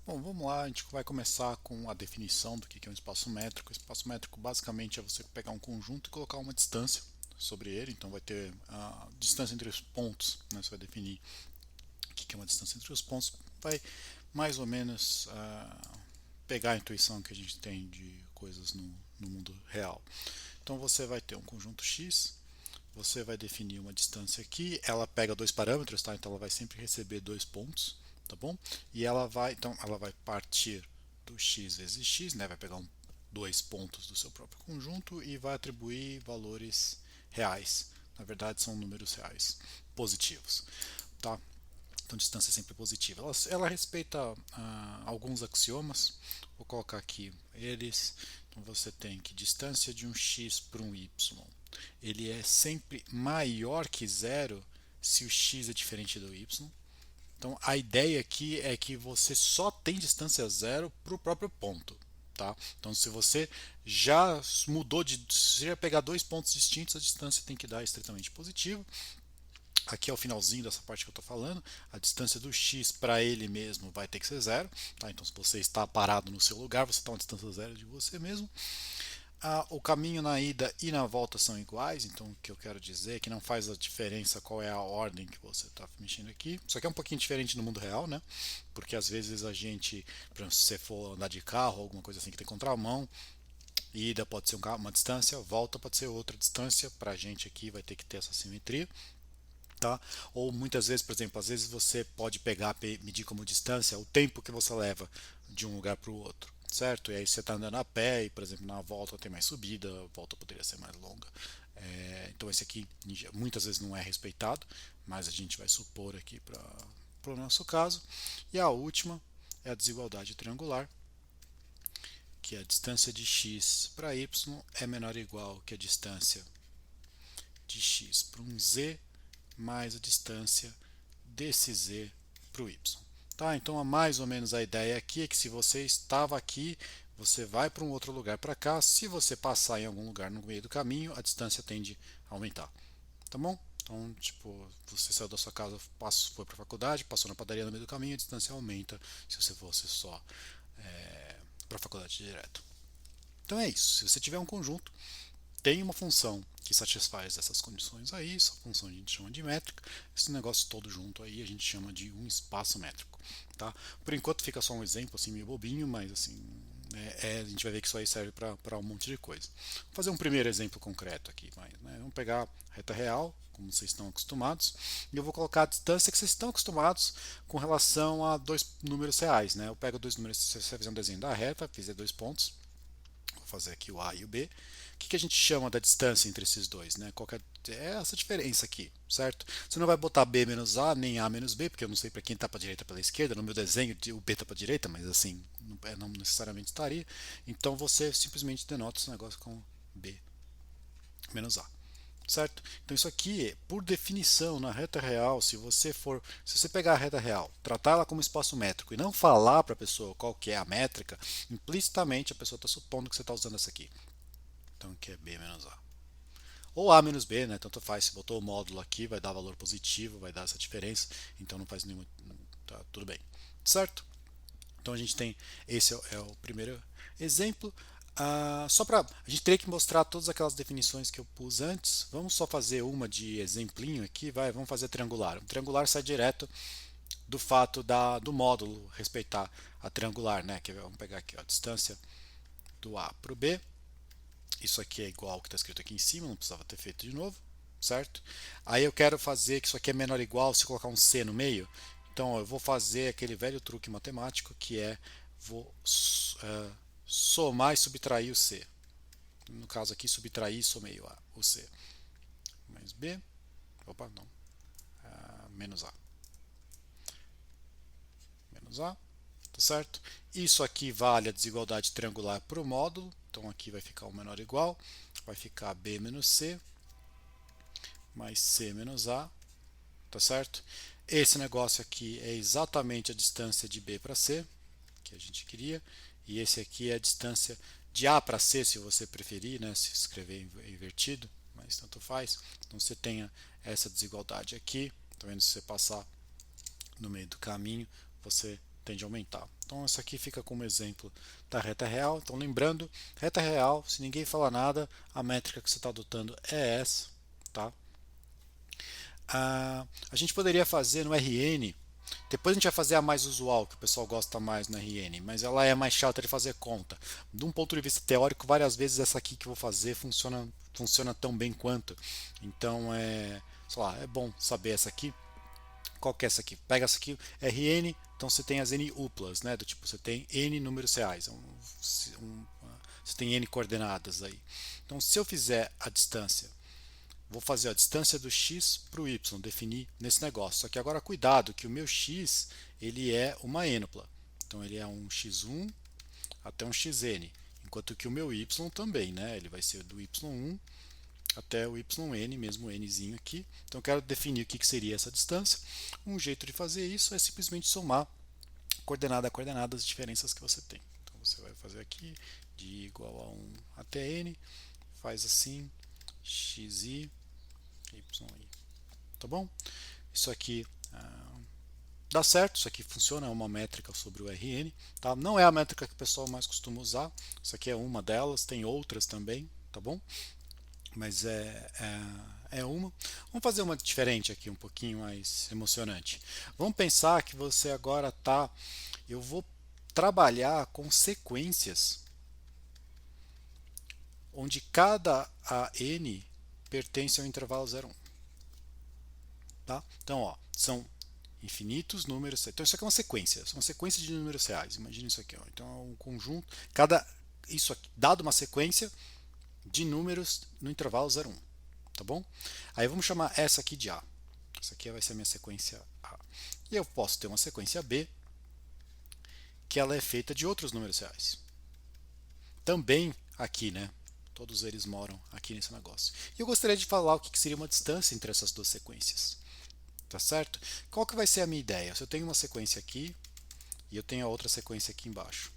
Bom, vamos lá, a gente vai começar com a definição do que é um espaço métrico. Espaço métrico basicamente é você pegar um conjunto e colocar uma distância sobre ele, então vai ter a distância entre os pontos, né? Você vai definir o que é uma distância entre os pontos, vai mais ou menos pegar a intuição que a gente tem de coisas no mundo real. Então você vai ter um conjunto X, você vai definir uma distância aqui, ela pega dois parâmetros, tá? Então ela vai sempre receber dois pontos, tá bom? E ela vai partir do x vezes x, né? Vai pegar dois pontos do seu próprio conjunto e vai atribuir valores reais. Na verdade são números reais, positivos, tá? Então distância é sempre positiva. Ela respeita alguns axiomas. Vou colocar aqui eles. Então você tem que distância de um x para um y, ele é sempre maior que zero se o x é diferente do y. Então a ideia aqui é que você só tem distância zero para o próprio ponto. Tá? Então se você já mudou se já pegar dois pontos distintos, a distância tem que dar estritamente positivo. Aqui é o finalzinho dessa parte que eu estou falando, a distância do x para ele mesmo vai ter que ser zero. Tá? Então se você está parado no seu lugar, você está a uma distância zero de você mesmo. O caminho na ida e na volta são iguais, então o que eu quero dizer é que não faz a diferença qual é a ordem que você está mexendo aqui. Isso aqui é um pouquinho diferente no mundo real, né? Porque às vezes a gente, por exemplo, se você for andar de carro, alguma coisa assim que tem contramão, ida pode ser uma distância, volta pode ser outra distância, para a gente aqui vai ter que ter essa simetria. Tá? Ou muitas vezes, por exemplo, às vezes você pode pegar, medir como distância o tempo que você leva de um lugar para o outro, certo? E aí você está andando a pé e, por exemplo, na volta tem mais subida, a volta poderia ser mais longa. Então esse aqui muitas vezes não é respeitado, mas a gente vai supor aqui para o nosso caso. E a última é a desigualdade triangular, que a distância de x para y é menor ou igual que a distância de x para um z mais a distância desse z para o y. Tá? Então, mais ou menos a ideia aqui é que se você estava aqui, você vai para um outro lugar para cá, se você passar em algum lugar no meio do caminho, a distância tende a aumentar. Tá bom? Então, tipo, você saiu da sua casa, foi para a faculdade, passou na padaria no meio do caminho, a distância aumenta se você fosse só para a faculdade direto. Então é isso. Se você tiver um conjunto, tem uma função que satisfaz essas condições aí, essa função a gente chama de métrica, esse negócio todo junto aí a gente chama de um espaço métrico. Tá? Por enquanto fica só um exemplo assim meio bobinho, mas assim a gente vai ver que isso aí serve para um monte de coisa. Vou fazer um primeiro exemplo concreto aqui, né? Vamos pegar a reta real, como vocês estão acostumados, e eu vou colocar a distância que vocês estão acostumados com relação a dois números reais. Né? Eu pego dois números, se você fizer um desenho da reta, fizer dois pontos, vou fazer aqui o A e o B. O que a gente chama da distância entre esses dois? Né? Qual é essa diferença aqui, certo? Você não vai botar B menos A nem A menos B, porque eu não sei para quem está para a direita ou para a esquerda. No meu desenho o B está para a direita, mas assim, não necessariamente estaria. Então você simplesmente denota esse negócio com B menos A. Certo? Então isso aqui, por definição, na reta real, se você pegar a reta real, tratar ela como espaço métrico e não falar para a pessoa qual que é a métrica, implicitamente a pessoa está supondo que você está usando essa aqui. Então aqui é B menos A. Ou A menos B, né? Tanto faz. Se botou o módulo aqui, vai dar valor positivo, vai dar essa diferença. Então não faz nenhuma. Tá tudo bem. Certo? Então a gente tem. Esse é o primeiro exemplo. Só para. A gente teria que mostrar todas aquelas definições que eu pus antes. Vamos só fazer uma de exemplinho aqui. Vamos fazer triangular. O triangular sai direto do fato do módulo respeitar a triangular, né? Vamos pegar aqui ó, a distância do A para o B. Isso aqui é igual ao que está escrito aqui em cima, não precisava ter feito de novo, certo? Aí eu quero fazer que isso aqui é menor ou igual se colocar um C no meio. Então eu vou fazer aquele velho truque matemático que é vou somar e subtrair o C. No caso aqui, subtrair e somei o C. Mais B, opa, não, menos A. Menos A, tá certo? Isso aqui vale a desigualdade triangular para o módulo, então aqui vai ficar o menor ou igual, vai ficar B menos C mais C menos A, tá certo? Esse negócio aqui é exatamente a distância de B para C, que a gente queria, e esse aqui é a distância de A para C, se você preferir, né, se escrever invertido, mas tanto faz. Então você tenha essa desigualdade aqui, tá vendo? Se você passar no meio do caminho, você tende a aumentar. Então isso aqui fica como exemplo da reta real. Então lembrando, reta real, se ninguém falar nada, a métrica que você está adotando é essa. Tá? A gente poderia fazer no RN, depois a gente vai fazer a mais usual, que o pessoal gosta mais no RN, mas ela é mais chata de fazer conta. De um ponto de vista teórico, várias vezes essa aqui que eu vou fazer funciona tão bem quanto. Então sei lá, é bom saber essa aqui. Qual que é essa aqui? Pega essa aqui, RN, então você tem as N uplas, né? Do tipo, você tem N números reais, você tem N coordenadas aí. Então, se eu fizer a distância, vou fazer a distância do x para o y, definir nesse negócio. Só que agora cuidado, que o meu x ele é uma enupla. Então, ele é um x1 até um xn, enquanto que o meu y também, né? Ele vai ser do y1 até o yn, mesmo nzinho aqui. Então eu quero definir o que seria essa distância. Um jeito de fazer isso é simplesmente somar coordenada a coordenada as diferenças que você tem. Então você vai fazer aqui de igual a 1 até n, faz assim, xi, yi. Tá bom? Isso aqui dá certo, isso aqui funciona, é uma métrica sobre o RN. Tá? Não é a métrica que o pessoal mais costuma usar, isso aqui é uma delas, tem outras também, tá bom? Mas é uma. Vamos fazer uma diferente aqui, um pouquinho mais emocionante. Vamos pensar que você agora está. Eu vou trabalhar com sequências onde cada n pertence ao intervalo 0,1. Tá? Então, ó, são infinitos números. Então, isso aqui é uma sequência de números reais. Imagina isso aqui. Ó. Então, é um conjunto. Isso aqui, dado uma sequência de números no intervalo 0,1. Tá bom? Aí vamos chamar essa aqui de A. Essa aqui vai ser a minha sequência A. E eu posso ter uma sequência B, que ela é feita de outros números reais. Também aqui, né? Todos eles moram aqui nesse negócio. E eu gostaria de falar o que seria uma distância entre essas duas sequências. Tá certo? Qual que vai ser a minha ideia? Se eu tenho uma sequência aqui e eu tenho a outra sequência aqui embaixo.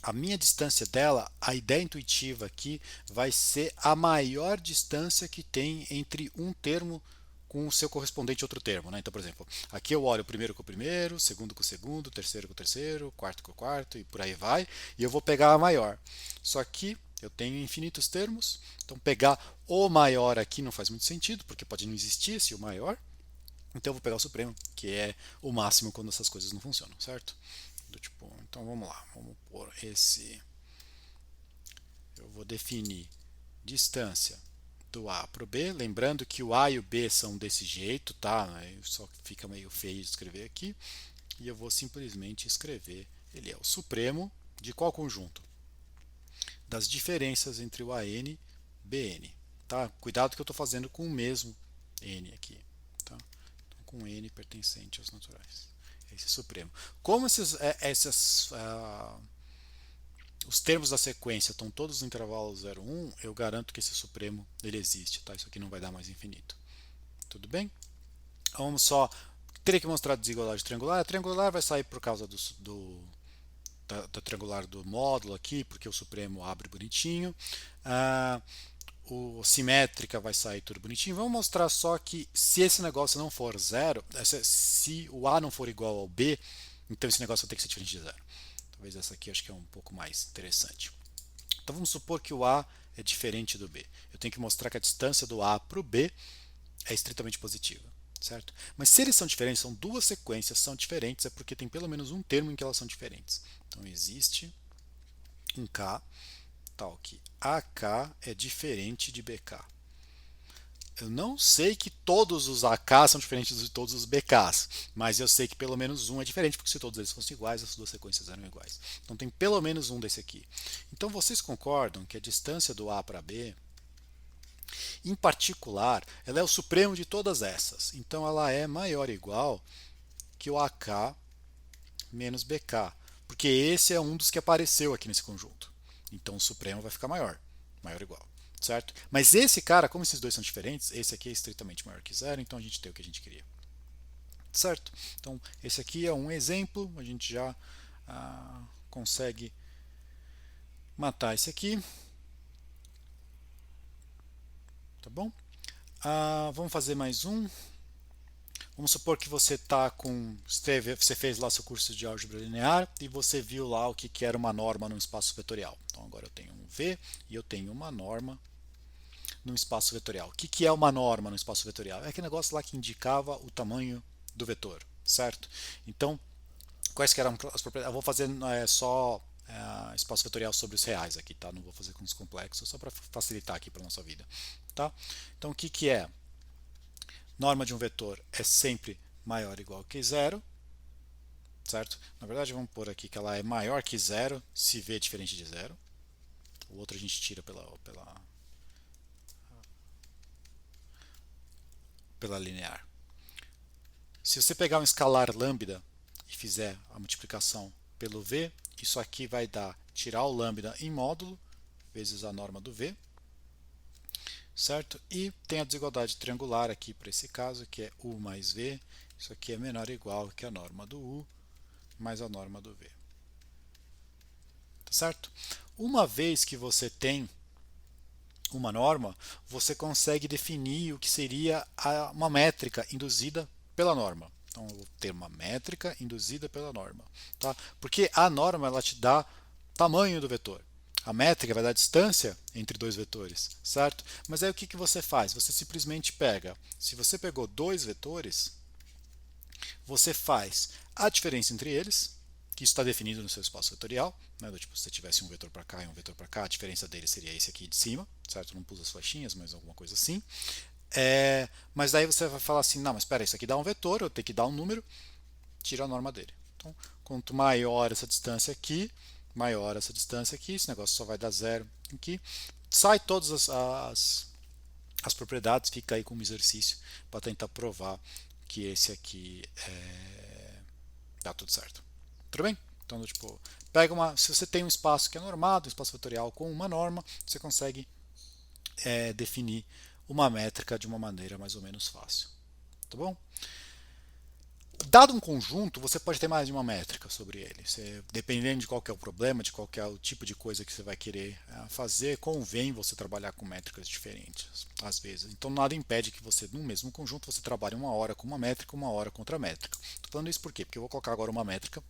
A minha distância dela, a ideia intuitiva aqui vai ser a maior distância que tem entre um termo com o seu correspondente outro termo. Né? Então, por exemplo, aqui eu olho o primeiro com o primeiro, segundo com o segundo, terceiro com o terceiro, quarto com o quarto e por aí vai, e eu vou pegar a maior. Só que eu tenho infinitos termos, então pegar o maior aqui não faz muito sentido, porque pode não existir esse o maior. Então eu vou pegar o supremo, que é o máximo quando essas coisas não funcionam, certo? Do tipo, então vamos lá, vamos pôr esse. Eu vou definir distância do A para o B, lembrando que o A e o B são desse jeito, tá? Só fica meio feio de escrever aqui. E eu vou simplesmente escrever, ele é o supremo de qual conjunto? Das diferenças entre o AN e BN. Tá? Cuidado que eu estou fazendo com o mesmo N aqui. Tá? Então, com N pertencente aos naturais. Esse supremo. Como os termos da sequência estão todos no intervalo 0, 1, eu garanto que esse supremo ele existe. Tá? Isso aqui não vai dar mais infinito. Tudo bem? Vamos só. Teria que mostrar a desigualdade triangular. A triangular vai sair por causa da triangular do módulo aqui, porque o supremo abre bonitinho. O simétrica vai sair tudo bonitinho. Vamos mostrar só que se esse negócio não for zero, se o A não for igual ao B, então esse negócio vai ter que ser diferente de zero. Talvez essa aqui acho que é um pouco mais interessante. Então vamos supor que o A é diferente do B. Eu tenho que mostrar que a distância do A para o B é estritamente positiva. Certo? Mas se eles são diferentes, são duas sequências, são diferentes, é porque tem pelo menos um termo em que elas são diferentes. Então existe um K tal que AK é diferente de BK. Eu não sei que todos os AK são diferentes de todos os BKs, mas eu sei que pelo menos um é diferente, porque se todos eles fossem iguais, as duas sequências eram iguais. Então tem pelo menos um desse aqui. Então vocês concordam que a distância do A para B, em particular, ela é o supremo de todas essas. Então ela é maior ou igual que o AK menos BK, porque esse é um dos que apareceu aqui nesse conjunto. Então o supremo vai ficar maior ou igual, certo? Mas esse cara, como esses dois são diferentes, esse aqui é estritamente maior que zero, então a gente tem o que a gente queria, certo? Então esse aqui é um exemplo, a gente já consegue matar esse aqui, tá bom? Vamos fazer mais um. Vamos supor que você tá você fez lá seu curso de álgebra linear e você viu lá o que era uma norma num espaço vetorial. Então agora eu tenho um V e eu tenho uma norma num espaço vetorial. O que é uma norma no espaço vetorial? É aquele negócio lá que indicava o tamanho do vetor, certo? Então, quais que eram as propriedades? Eu vou fazer só espaço vetorial sobre os reais aqui, tá? Não vou fazer com os complexos, só para facilitar aqui para nossa vida, tá? Então, o que é? Norma de um vetor é sempre maior ou igual que zero, certo? Na verdade, vamos pôr aqui que ela é maior que zero se v é diferente de zero. O outro a gente tira pela linear. Se você pegar um escalar lambda e fizer a multiplicação pelo v, isso aqui vai dar tirar o lambda em módulo vezes a norma do v, certo? E tem a desigualdade triangular aqui para esse caso, que é u mais v. Isso aqui é menor ou igual que a norma do u mais a norma do v. Tá certo? Uma vez que você tem uma norma, você consegue definir o que seria uma métrica induzida pela norma. Então, eu vou ter uma métrica induzida pela norma. Tá? Porque a norma ela te dá tamanho do vetor. A métrica vai dar distância entre dois vetores, certo? Mas aí o que você faz? Você simplesmente pega, se você pegou dois vetores, você faz a diferença entre eles, que isso está definido no seu espaço vetorial, né? Tipo, se você tivesse um vetor para cá e um vetor para cá, a diferença deles seria esse aqui de cima, certo? Não pus as flechinhas, mas alguma coisa assim. Mas daí você vai falar assim, não, mas espera, isso aqui dá um vetor, eu tenho que dar um número, tira a norma dele. Então, quanto maior essa distância aqui, maior essa distância aqui, esse negócio só vai dar zero aqui. Sai todas as propriedades, fica aí como exercício para tentar provar que esse aqui dá tudo certo. Tudo bem? Então, tipo, se você tem um espaço que é normado, um espaço vetorial com uma norma, você consegue definir uma métrica de uma maneira mais ou menos fácil. Tá bom? Dado um conjunto, você pode ter mais de uma métrica sobre ele. Dependendo de qual é o problema, de qual é o tipo de coisa que você vai querer fazer, convém você trabalhar com métricas diferentes, às vezes. Então, nada impede que você, no mesmo conjunto, você trabalhe uma hora com uma métrica, uma hora com outra métrica. Estou falando isso por quê? Porque eu vou colocar agora uma métrica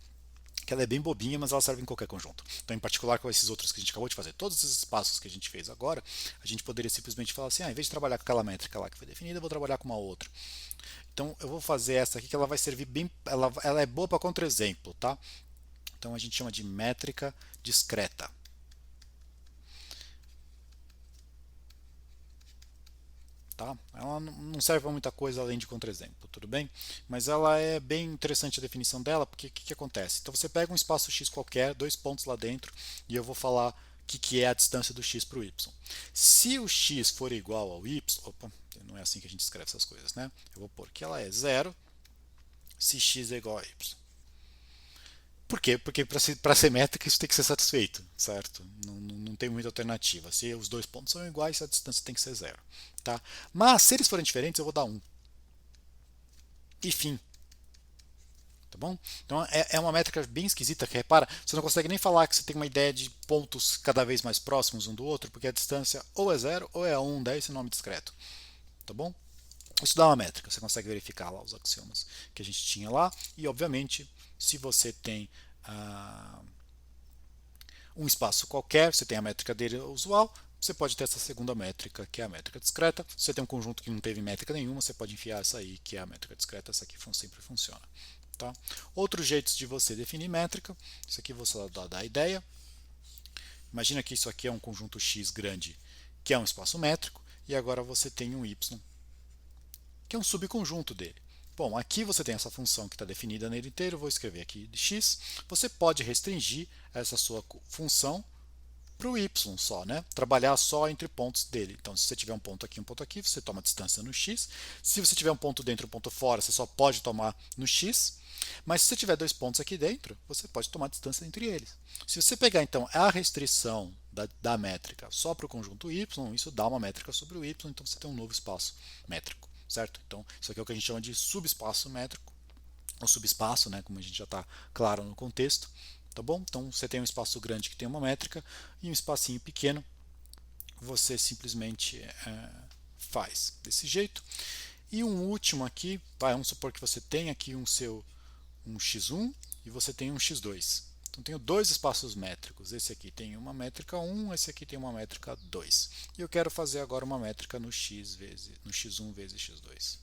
que ela é bem bobinha, mas ela serve em qualquer conjunto. Então, em particular com esses outros que a gente acabou de fazer, todos esses passos que a gente fez agora, a gente poderia simplesmente falar assim, em vez de trabalhar com aquela métrica lá que foi definida, eu vou trabalhar com uma outra. Então, eu vou fazer essa aqui que ela vai servir bem, ela é boa para contra-exemplo, tá? Então, a gente chama de métrica discreta. Tá? Ela não serve para muita coisa além de contra-exemplo, tudo bem? Mas ela é bem interessante a definição dela, porque o que acontece? Então você pega um espaço x qualquer, dois pontos lá dentro, e eu vou falar o que é a distância do x para o y. Se o x for igual ao y, opa, não é assim que a gente escreve essas coisas, né? Eu vou pôr que ela é zero se x é igual a y. Por quê? Porque para ser métrica isso tem que ser satisfeito, certo? Não tem muita alternativa. Se os dois pontos são iguais, a distância tem que ser zero. Tá? Mas se eles forem diferentes, eu vou dar 1. E fim. Tá bom? Então é uma métrica bem esquisita que, repara, você não consegue nem falar que você tem uma ideia de pontos cada vez mais próximos um do outro, porque a distância ou é 0 ou é 1, daí esse nome discreto. Tá bom? Isso dá uma métrica, você consegue verificar lá os axiomas que a gente tinha lá, e obviamente, se você tem um espaço qualquer, você tem a métrica dele usual, você pode ter essa segunda métrica, que é a métrica discreta. Se você tem um conjunto que não teve métrica nenhuma, você pode enfiar essa aí, que é a métrica discreta, essa aqui sempre funciona. Tá? Outros jeitos de você definir métrica, isso aqui você dá a ideia. Imagina que isso aqui é um conjunto X grande, que é um espaço métrico, e agora você tem um Y, que é um subconjunto dele. Bom, aqui você tem essa função que está definida nele inteiro, vou escrever aqui de x. Você pode restringir essa sua função para o y só, né? Trabalhar só entre pontos dele. Então, se você tiver um ponto aqui, você toma distância no x. Se você tiver um ponto dentro e um ponto fora, você só pode tomar no x. Mas se você tiver dois pontos aqui dentro, você pode tomar distância entre eles. Se você pegar, então, a restrição da métrica só para o conjunto y, isso dá uma métrica sobre o y, então você tem um novo espaço métrico. Certo? Então, isso aqui é o que a gente chama de subespaço métrico, ou subespaço, né, como a gente já está claro no contexto. Tá bom? Então, você tem um espaço grande que tem uma métrica e um espacinho pequeno, você simplesmente faz desse jeito. E um último aqui, vamos supor que você tem aqui um x1 e você tem um x2. Então tenho dois espaços métricos. Esse aqui tem uma métrica 1, esse aqui tem uma métrica 2. E eu quero fazer agora uma métrica no x1 vezes x2.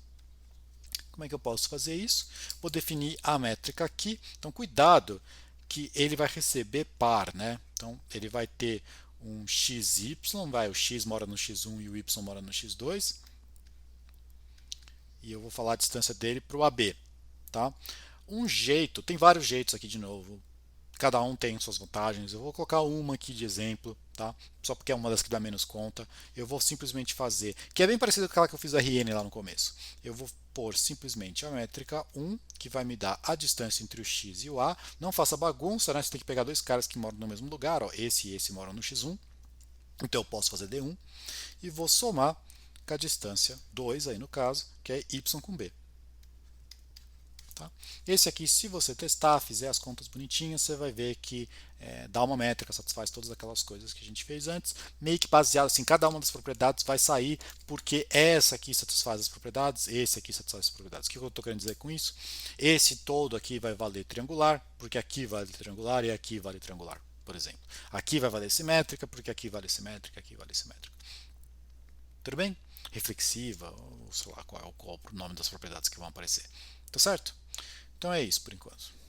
Como é que eu posso fazer isso? Vou definir a métrica aqui. Então cuidado que ele vai receber par, né? Então ele vai ter um xy, o x mora no x1 e o y mora no x2. E eu vou falar a distância dele para o AB. Tá? Um jeito, tem vários jeitos aqui de novo, cada um tem suas vantagens. Eu vou colocar uma aqui de exemplo, tá? Só porque é uma das que dá menos conta. Eu vou simplesmente fazer, que é bem parecido com aquela que eu fiz do RN lá no começo. Eu vou pôr simplesmente a métrica 1, que vai me dar a distância entre o x e o A. Não faça bagunça, né? Você tem que pegar dois caras que moram no mesmo lugar, ó, esse e esse moram no x1. Então eu posso fazer D1 e vou somar com a distância 2 aí no caso, que é y com B. Tá? Esse aqui, se você testar, fizer as contas bonitinhas, você vai ver que dá uma métrica, satisfaz todas aquelas coisas que a gente fez antes, meio que baseado assim, cada uma das propriedades vai sair porque essa aqui satisfaz as propriedades, esse aqui satisfaz as propriedades. O que eu estou querendo dizer com isso? Esse todo aqui vai valer triangular, porque aqui vale triangular e aqui vale triangular, por exemplo. Aqui vai valer simétrica, porque aqui vale simétrica, aqui vale simétrica. Tudo bem? Reflexiva, ou sei lá qual é o nome das propriedades que vão aparecer. Tá certo? Então é isso por enquanto.